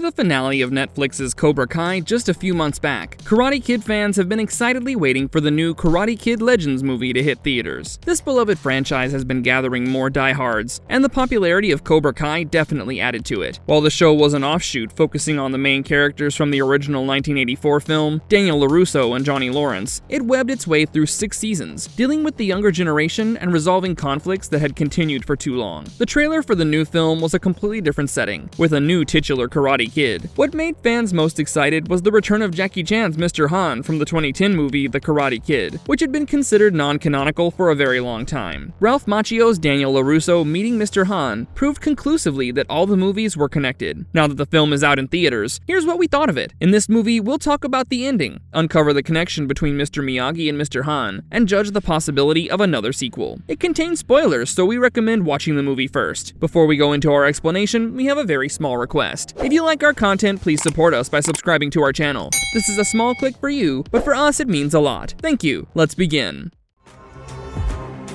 the finale of Netflix's Cobra Kai just a few months back, Karate Kid fans have been excitedly waiting for the new Karate Kid Legends movie to hit theaters. This beloved franchise has been gathering more diehards, and the popularity of Cobra Kai definitely added to it. While the show was an offshoot focusing on the main characters from the original 1984 film, Daniel LaRusso and Johnny Lawrence, it webbed its way through 6 seasons, dealing with the younger generation and resolving conflicts that had continued for too long. The trailer for the new film was a completely different setting, with a new titular Karate Kid. What made fans most excited was the return of Jackie Chan's Mr. Han from the 2010 movie The Karate Kid, which had been considered non-canonical for a very long time. Ralph Macchio's Daniel LaRusso meeting Mr. Han proved conclusively that all the movies were connected. Now that the film is out in theaters, here's what we thought of it. In this movie, we'll talk about the ending, uncover the connection between Mr. Miyagi and Mr. Han, and judge the possibility of another sequel. It contains spoilers, so we recommend watching the movie first. Before we go into our explanation, we have a very small request. If you like our content, please support us by subscribing to our channel. This is a small click for you, but for us it means a lot. Thank you. Let's begin.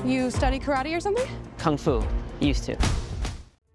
You study karate or something? Kung Fu. Used to.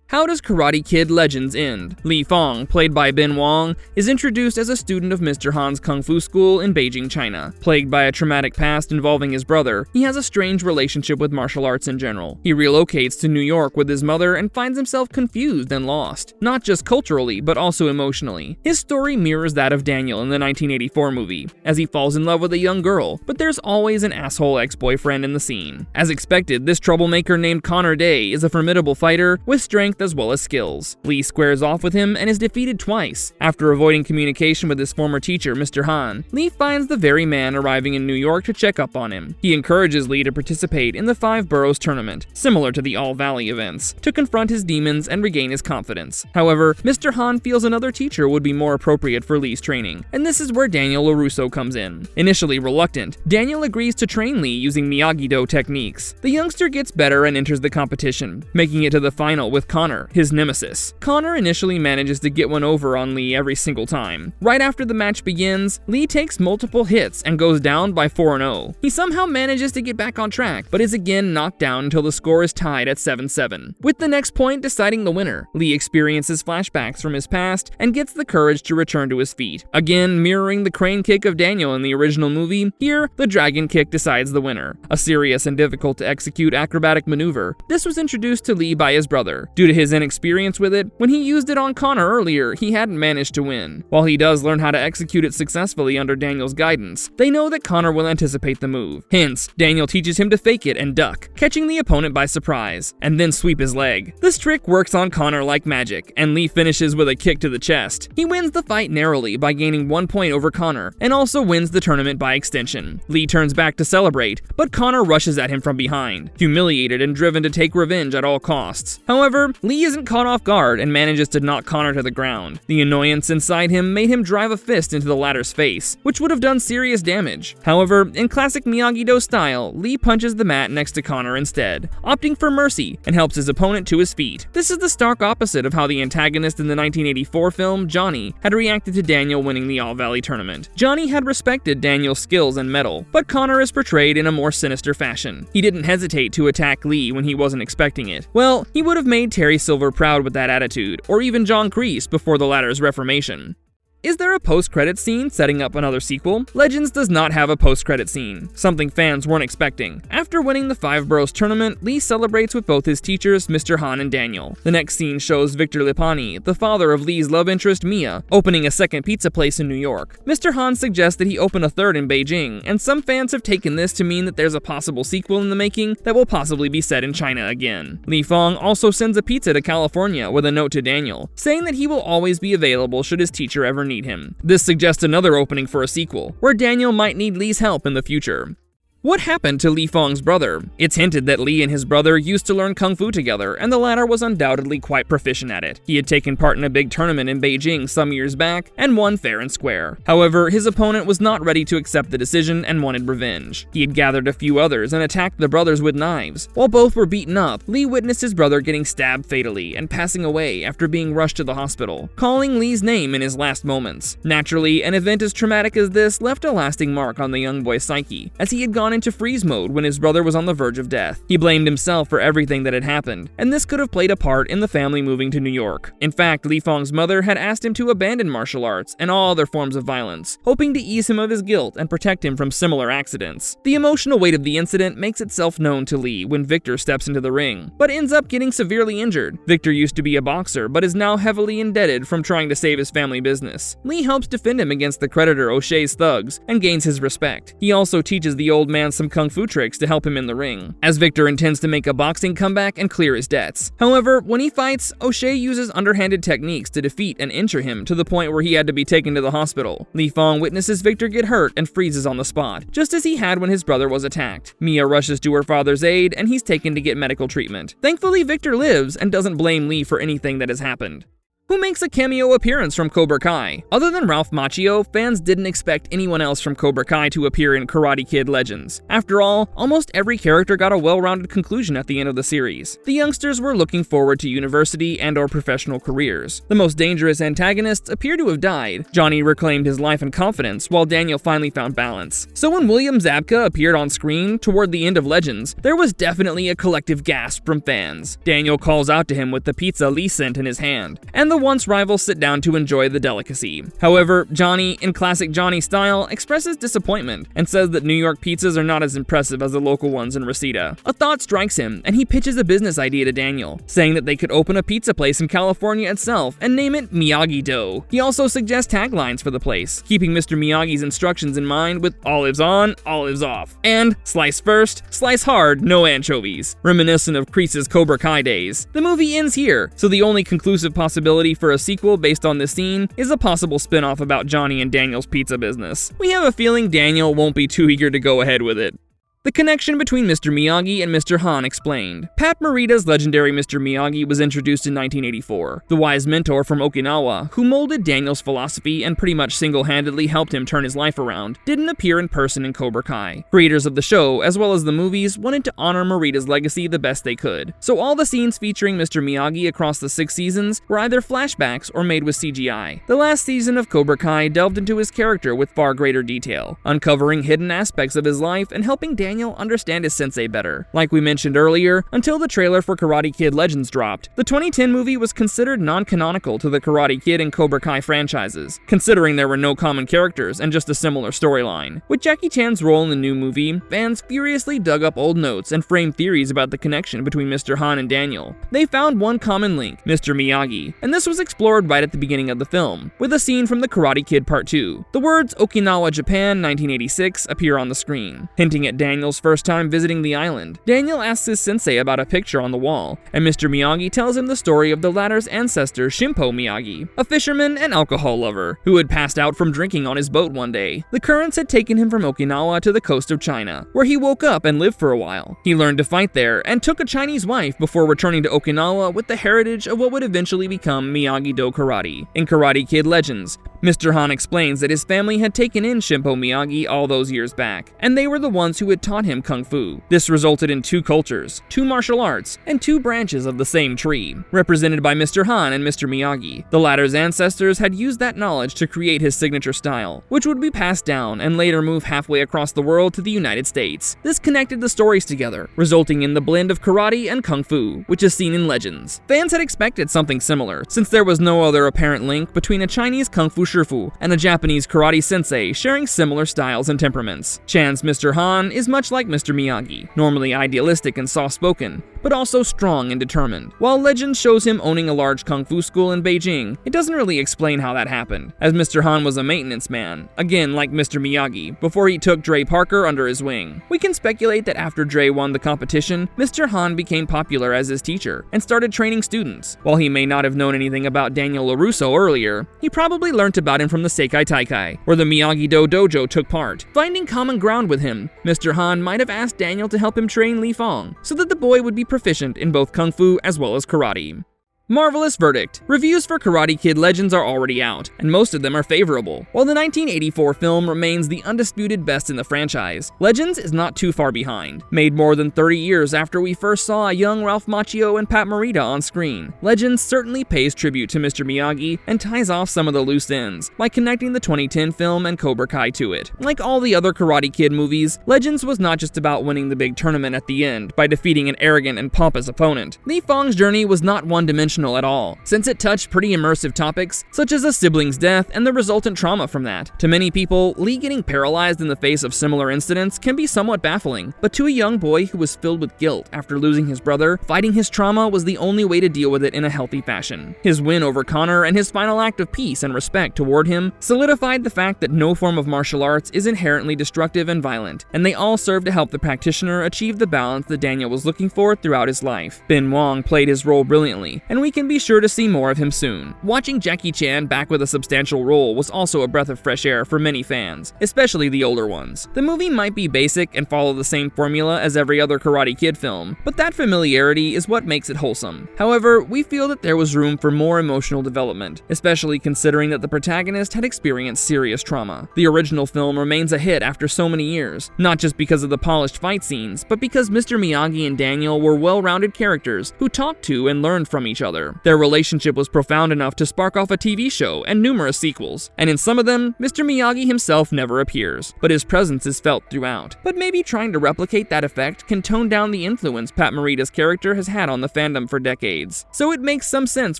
How does Karate Kid Legends end? Li Fong, played by Ben Wong, is introduced as a student of Mr. Han's Kung Fu school in Beijing, China. Plagued by a traumatic past involving his brother, he has a strange relationship with martial arts in general. He relocates to New York with his mother and finds himself confused and lost, not just culturally, but also emotionally. His story mirrors that of Daniel in the 1984 movie, as he falls in love with a young girl, but there's always an asshole ex-boyfriend in the scene. As expected, this troublemaker named Connor Day is a formidable fighter with strength as well as skills. Lee squares off with him and is defeated twice. After avoiding communication with his former teacher, Mr. Han, Lee finds the very man arriving in New York to check up on him. He encourages Lee to participate in the 5 Boroughs tournament, similar to the All Valley events, to confront his demons and regain his confidence. However, Mr. Han feels another teacher would be more appropriate for Lee's training, and this is where Daniel LaRusso comes in. Initially reluctant, Daniel agrees to train Lee using Miyagi-Do techniques. The youngster gets better and enters the competition, making it to the final with Connor, his nemesis. Connor initially manages to get one over on Lee every single time. Right after the match begins, Lee takes multiple hits and goes down by 4-0. He somehow manages to get back on track, but is again knocked down until the score is tied at 7-7. With the next point deciding the winner, Lee experiences flashbacks from his past and gets the courage to return to his feet. Again, mirroring the crane kick of Daniel in the original movie, here, the dragon kick decides the winner. A serious and difficult to execute acrobatic maneuver. This was introduced to Lee by his brother. Due to his inexperience with it, when he used it on Connor earlier, he hadn't managed to win. While he does learn how to execute it successfully under Daniel's guidance, they know that Connor will anticipate the move. Hence, Daniel teaches him to fake it and duck, catching the opponent by surprise, and then sweep his leg. This trick works on Connor like magic, and Lee finishes with a kick to the chest. He wins the fight narrowly by gaining 1 point over Connor, and also wins the tournament by extension. Lee turns back to celebrate, but Connor rushes at him from behind, humiliated and driven to take revenge at all costs. However, Lee isn't caught off guard and manages to knock Connor to the ground. The annoyance inside him made him drive a fist into the latter's face, which would have done serious damage. However, in classic Miyagi-Do style, Lee punches the mat next to Connor instead, opting for mercy and helps his opponent to his feet. This is the stark opposite of how the antagonist in the 1984 film, Johnny, had reacted to Daniel winning the All Valley tournament. Johnny had respected Daniel's skills and mettle, but Connor is portrayed in a more sinister fashion. He didn't hesitate to attack Lee when he wasn't expecting it. Well, he would have made Terry Silver proud with that attitude, or even John Kreese before the latter's reformation. Is there a post-credit scene setting up another sequel? Legends does not have a post-credit scene, something fans weren't expecting. After winning the 5 Boroughs tournament, Lee celebrates with both his teachers, Mr. Han and Daniel. The next scene shows Victor Lipani, the father of Lee's love interest Mia, opening a second pizza place in New York. Mr. Han suggests that he open a third in Beijing, and some fans have taken this to mean that there's a possible sequel in the making that will possibly be set in China again. Li Fong also sends a pizza to California with a note to Daniel, saying that he will always be available should his teacher ever need him. This suggests another opening for a sequel, where Daniel might need Lee's help in the future. What happened to Li Fong's brother? It's hinted that Lee and his brother used to learn Kung Fu together, and the latter was undoubtedly quite proficient at it. He had taken part in a big tournament in Beijing some years back, and won fair and square. However, his opponent was not ready to accept the decision and wanted revenge. He had gathered a few others and attacked the brothers with knives. While both were beaten up, Lee witnessed his brother getting stabbed fatally and passing away after being rushed to the hospital, calling Lee's name in his last moments. Naturally, an event as traumatic as this left a lasting mark on the young boy's psyche, as he had gone gone into freeze mode when his brother was on the verge of death. He blamed himself for everything that had happened, and this could have played a part in the family moving to New York. In fact, Li Fong's mother had asked him to abandon martial arts and all other forms of violence, hoping to ease him of his guilt and protect him from similar accidents. The emotional weight of the incident makes itself known to Li when Victor steps into the ring, but ends up getting severely injured. Victor used to be a boxer, but is now heavily indebted from trying to save his family business. Li helps defend him against the creditor O'Shea's thugs and gains his respect. He also teaches the old man some kung fu tricks to help him in the ring, as Victor intends to make a boxing comeback and clear his debts. However, when he fights, O'Shea uses underhanded techniques to defeat and injure him to the point where he had to be taken to the hospital. Li Fong witnesses Victor get hurt and freezes on the spot, just as he had when his brother was attacked. Mia rushes to her father's aid and he's taken to get medical treatment. Thankfully, Victor lives and doesn't blame Li for anything that has happened. Who makes a cameo appearance from Cobra Kai? Other than Ralph Macchio, fans didn't expect anyone else from Cobra Kai to appear in Karate Kid Legends. After all, almost every character got a well-rounded conclusion at the end of the series. The youngsters were looking forward to university and/or professional careers. The most dangerous antagonists appear to have died. Johnny reclaimed his life and confidence, while Daniel finally found balance. So when William Zabka appeared on screen toward the end of Legends, there was definitely a collective gasp from fans. Daniel calls out to him with the pizza Lee sent in his hand, and the once rivals sit down to enjoy the delicacy. However, Johnny, in classic Johnny style, expresses disappointment and says that New York pizzas are not as impressive as the local ones in Reseda. A thought strikes him, and he pitches a business idea to Daniel, saying that they could open a pizza place in California itself and name it Miyagi Dough. He also suggests taglines for the place, keeping Mr. Miyagi's instructions in mind with olives on, olives off, and slice first, slice hard, no anchovies, reminiscent of Kreese's Cobra Kai days. The movie ends here, so the only conclusive possibility for a sequel based on this scene is a possible spin-off about Johnny and Daniel's pizza business. We have a feeling Daniel won't be too eager to go ahead with it. The connection between Mr. Miyagi and Mr. Han explained. Pat Morita's legendary Mr. Miyagi was introduced in 1984. The wise mentor from Okinawa, who molded Daniel's philosophy and pretty much single-handedly helped him turn his life around, didn't appear in person in Cobra Kai. Creators of the show, as well as the movies, wanted to honor Morita's legacy the best they could. So all the scenes featuring Mr. Miyagi across the 6 seasons were either flashbacks or made with CGI. The last season of Cobra Kai delved into his character with far greater detail, uncovering hidden aspects of his life and helping Daniel understand his sensei better. Like we mentioned earlier, until the trailer for Karate Kid Legends dropped, the 2010 movie was considered non-canonical to the Karate Kid and Cobra Kai franchises, considering there were no common characters and just a similar storyline. With Jackie Chan's role in the new movie, fans furiously dug up old notes and framed theories about the connection between Mr. Han and Daniel. They found one common link, Mr. Miyagi, and this was explored right at the beginning of the film, with a scene from the Karate Kid Part 2. The words Okinawa, Japan, 1986 appear on the screen, hinting at Daniel's first time visiting the island. Daniel asks his sensei about a picture on the wall, and Mr. Miyagi tells him the story of the latter's ancestor Shimpo Miyagi, a fisherman and alcohol lover, who had passed out from drinking on his boat one day. The currents had taken him from Okinawa to the coast of China, where he woke up and lived for a while. He learned to fight there and took a Chinese wife before returning to Okinawa with the heritage of what would eventually become Miyagi-Do karate. In Karate Kid Legends, Mr. Han explains that his family had taken in Shimpo Miyagi all those years back, and they were the ones who had taught him Kung Fu. This resulted in 2 cultures, 2 martial arts, and 2 branches of the same tree, represented by Mr. Han and Mr. Miyagi. The latter's ancestors had used that knowledge to create his signature style, which would be passed down and later move halfway across the world to the United States. This connected the stories together, resulting in the blend of karate and Kung Fu, which is seen in Legends. Fans had expected something similar, since there was no other apparent link between a Chinese Kung Fu Shifu and a Japanese karate sensei sharing similar styles and temperaments. Chan's Mr. Han is much like Mr. Miyagi, normally idealistic and soft-spoken, but also strong and determined. While Legend shows him owning a large kung fu school in Beijing, it doesn't really explain how that happened, as Mr. Han was a maintenance man, again like Mr. Miyagi, before he took Dre Parker under his wing. We can speculate that after Dre won the competition, Mr. Han became popular as his teacher and started training students. While he may not have known anything about Daniel LaRusso earlier, he probably learned about him from the Seikai Taikai, where the Miyagi-Do dojo took part. Finding common ground with him, Mr. Han might have asked Daniel to help him train Li Fong, so that the boy would be proficient in both Kung Fu as well as karate. Marvelous verdict. Reviews for Karate Kid Legends are already out, and most of them are favorable. While the 1984 film remains the undisputed best in the franchise, Legends is not too far behind. Made more than 30 years after we first saw a young Ralph Macchio and Pat Morita on screen, Legends certainly pays tribute to Mr. Miyagi and ties off some of the loose ends by connecting the 2010 film and Cobra Kai to it. Like all the other Karate Kid movies, Legends was not just about winning the big tournament at the end by defeating an arrogant and pompous opponent. Li Fong's journey was not one-dimensional at all, since it touched pretty immersive topics such as a sibling's death and the resultant trauma from that. To many people, Lee getting paralyzed in the face of similar incidents can be somewhat baffling, but to a young boy who was filled with guilt after losing his brother, fighting his trauma was the only way to deal with it in a healthy fashion. His win over Connor and his final act of peace and respect toward him solidified the fact that no form of martial arts is inherently destructive and violent, and they all serve to help the practitioner achieve the balance that Daniel was looking for throughout his life. Ben Wong played his role brilliantly, and we can be sure to see more of him soon. Watching Jackie Chan back with a substantial role was also a breath of fresh air for many fans, especially the older ones. The movie might be basic and follow the same formula as every other Karate Kid film, but that familiarity is what makes it wholesome. However, we feel that there was room for more emotional development, especially considering that the protagonist had experienced serious trauma. The original film remains a hit after so many years, not just because of the polished fight scenes, but because Mr. Miyagi and Daniel were well-rounded characters who talked to and learned from each other. Their relationship was profound enough to spark off a TV show and numerous sequels, and in some of them, Mr. Miyagi himself never appears, but his presence is felt throughout. But maybe trying to replicate that effect can tone down the influence Pat Morita's character has had on the fandom for decades, so it makes some sense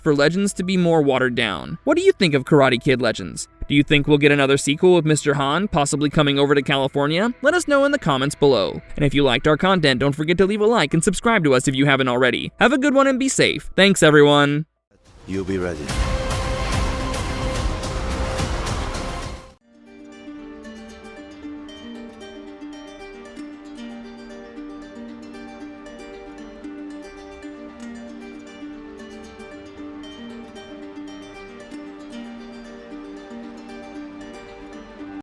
for Legends to be more watered down. What do you think of Karate Kid Legends? Do you think we'll get another sequel with Mr. Han possibly coming over to California? Let us know in the comments below. And if you liked our content, don't forget to leave a like and subscribe to us if you haven't already. Have a good one and be safe. Thanks, everyone. You'll be ready.